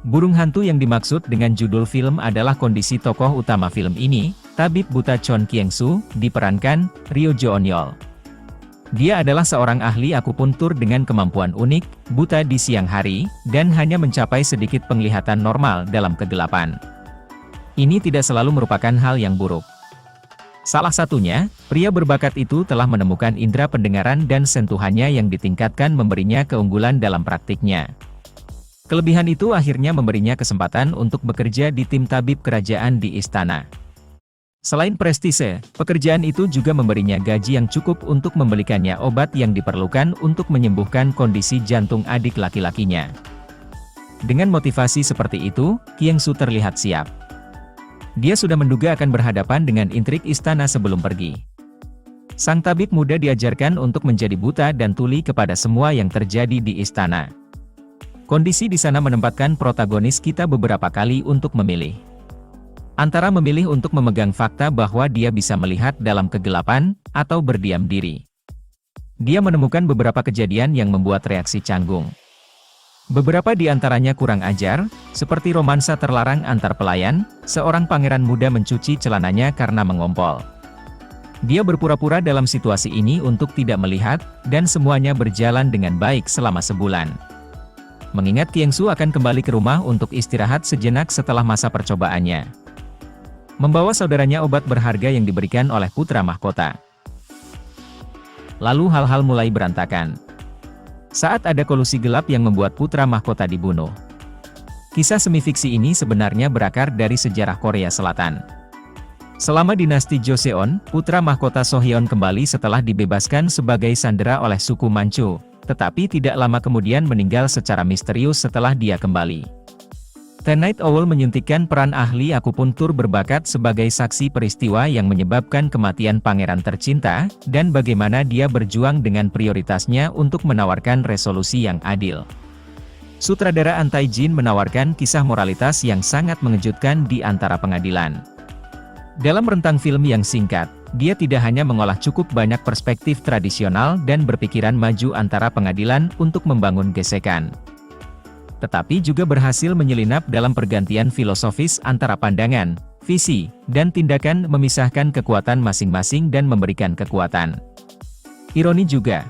Burung hantu yang dimaksud dengan judul film adalah kondisi tokoh utama film ini, tabib buta Chon Kyung-soo, diperankan Ryo Jo-eun. Dia adalah seorang ahli akupuntur dengan kemampuan unik, buta di siang hari, dan hanya mencapai sedikit penglihatan normal dalam kegelapan. Ini tidak selalu merupakan hal yang buruk. Salah satunya, pria berbakat itu telah menemukan indera pendengaran dan sentuhannya yang ditingkatkan memberinya keunggulan dalam praktiknya. Kelebihan itu akhirnya memberinya kesempatan untuk bekerja di tim tabib kerajaan di istana. Selain prestise, pekerjaan itu juga memberinya gaji yang cukup untuk membelikannya obat yang diperlukan untuk menyembuhkan kondisi jantung adik laki-lakinya. Dengan motivasi seperti itu, Kyung-soo terlihat siap. Dia sudah menduga akan berhadapan dengan intrik istana sebelum pergi. Sang tabib muda diajarkan untuk menjadi buta dan tuli kepada semua yang terjadi di istana. Kondisi di sana menempatkan protagonis kita beberapa kali untuk memilih. Antara memilih untuk memegang fakta bahwa dia bisa melihat dalam kegelapan, atau berdiam diri. Dia menemukan beberapa kejadian yang membuat reaksi canggung. Beberapa di antaranya kurang ajar, seperti romansa terlarang antar pelayan, seorang pangeran muda mencuci celananya karena mengompol. Dia berpura-pura dalam situasi ini untuk tidak melihat, dan semuanya berjalan dengan baik selama sebulan. Mengingat Kyung-soo akan kembali ke rumah untuk istirahat sejenak setelah masa percobaannya. Membawa saudaranya obat berharga yang diberikan oleh putra mahkota. Lalu hal-hal mulai berantakan. Saat ada kolusi gelap yang membuat putra mahkota dibunuh. Kisah semi-fiksi ini sebenarnya berakar dari sejarah Korea Selatan. Selama dinasti Joseon, putra mahkota Sohyeon kembali setelah dibebaskan sebagai sandera oleh suku Manchu. Tetapi tidak lama kemudian meninggal secara misterius setelah dia kembali. The Night Owl menyuntikkan peran ahli akupuntur berbakat sebagai saksi peristiwa yang menyebabkan kematian pangeran tercinta, dan bagaimana dia berjuang dengan prioritasnya untuk menawarkan resolusi yang adil. Sutradara An Tae-jin menawarkan kisah moralitas yang sangat mengejutkan di antara pengadilan. Dalam rentang film yang singkat, dia tidak hanya mengolah cukup banyak perspektif tradisional dan berpikiran maju antara pengadilan untuk membangun gesekan. Tetapi juga berhasil menyelinap dalam pergantian filosofis antara pandangan, visi, dan tindakan memisahkan kekuatan masing-masing dan memberikan kekuatan. Ironi juga.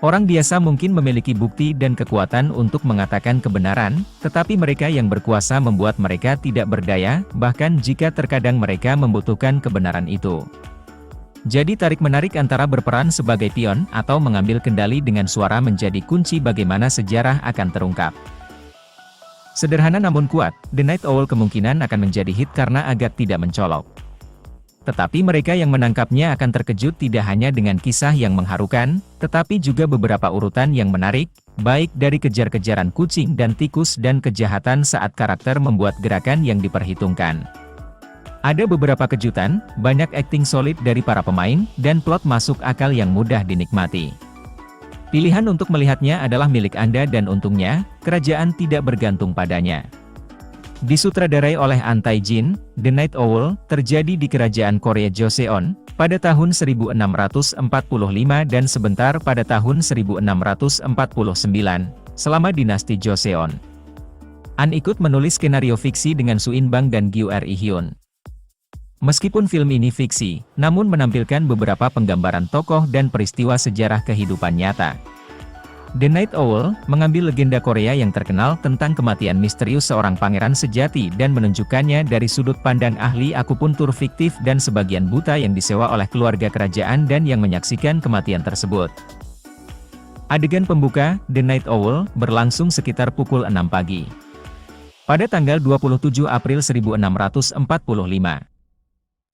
Orang biasa mungkin memiliki bukti dan kekuatan untuk mengatakan kebenaran, tetapi mereka yang berkuasa membuat mereka tidak berdaya, bahkan jika terkadang mereka membutuhkan kebenaran itu. Jadi tarik-menarik antara berperan sebagai pion atau mengambil kendali dengan suara menjadi kunci bagaimana sejarah akan terungkap. Sederhana namun kuat, The Night Owl kemungkinan akan menjadi hit karena agak tidak mencolok. Tetapi mereka yang menangkapnya akan terkejut tidak hanya dengan kisah yang mengharukan, tetapi juga beberapa urutan yang menarik, baik dari kejar-kejaran kucing dan tikus dan kejahatan saat karakter membuat gerakan yang diperhitungkan. Ada beberapa kejutan, banyak akting solid dari para pemain, dan plot masuk akal yang mudah dinikmati. Pilihan untuk melihatnya adalah milik Anda dan untungnya, kerajaan tidak bergantung padanya. Disutradarai oleh An Tae-jin, The Night Owl terjadi di kerajaan Korea Joseon pada tahun 1645 dan sebentar pada tahun 1649, selama dinasti Joseon. An ikut menulis skenario fiksi dengan Soo In-bang dan Gyu Ri-hyun. Meskipun film ini fiksi, namun menampilkan beberapa penggambaran tokoh dan peristiwa sejarah kehidupan nyata. The Night Owl mengambil legenda Korea yang terkenal tentang kematian misterius seorang pangeran sejati dan menunjukkannya dari sudut pandang ahli akupuntur fiktif dan sebagian buta yang disewa oleh keluarga kerajaan dan yang menyaksikan kematian tersebut. Adegan pembuka, The Night Owl, berlangsung sekitar pukul 6 pagi. Pada tanggal 27 April 1645.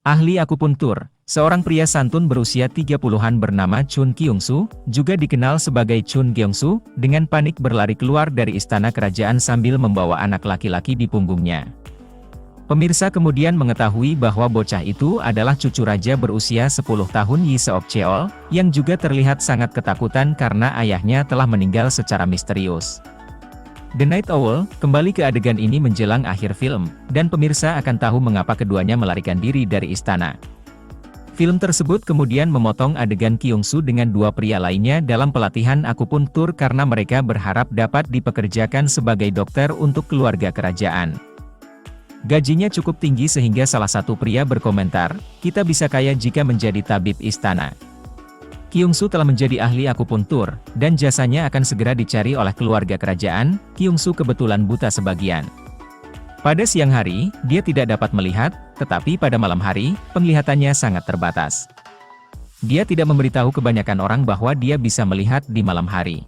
Ahli akupuntur, seorang pria santun berusia 30-an bernama Chun Kyung-soo, juga dikenal sebagai Chun Gyeong-soo, dengan panik berlari keluar dari istana kerajaan sambil membawa anak laki-laki di punggungnya. Pemirsa kemudian mengetahui bahwa bocah itu adalah cucu raja berusia 10 tahun Yi Seok-cheol, yang juga terlihat sangat ketakutan karena ayahnya telah meninggal secara misterius. The Night Owl kembali ke adegan ini menjelang akhir film, dan pemirsa akan tahu mengapa keduanya melarikan diri dari istana. Film tersebut kemudian memotong adegan Kyung-soo dengan dua pria lainnya dalam pelatihan akupuntur karena mereka berharap dapat dipekerjakan sebagai dokter untuk keluarga kerajaan. Gajinya cukup tinggi sehingga salah satu pria berkomentar, "Kita bisa kaya jika menjadi tabib istana." Kyung-soo telah menjadi ahli akupuntur, dan jasanya akan segera dicari oleh keluarga kerajaan. Kyung-soo kebetulan buta sebagian. Pada siang hari, dia tidak dapat melihat, tetapi pada malam hari, penglihatannya sangat terbatas. Dia tidak memberitahu kebanyakan orang bahwa dia bisa melihat di malam hari.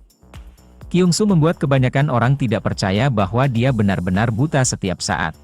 Kyung-soo membuat kebanyakan orang tidak percaya bahwa dia benar-benar buta setiap saat.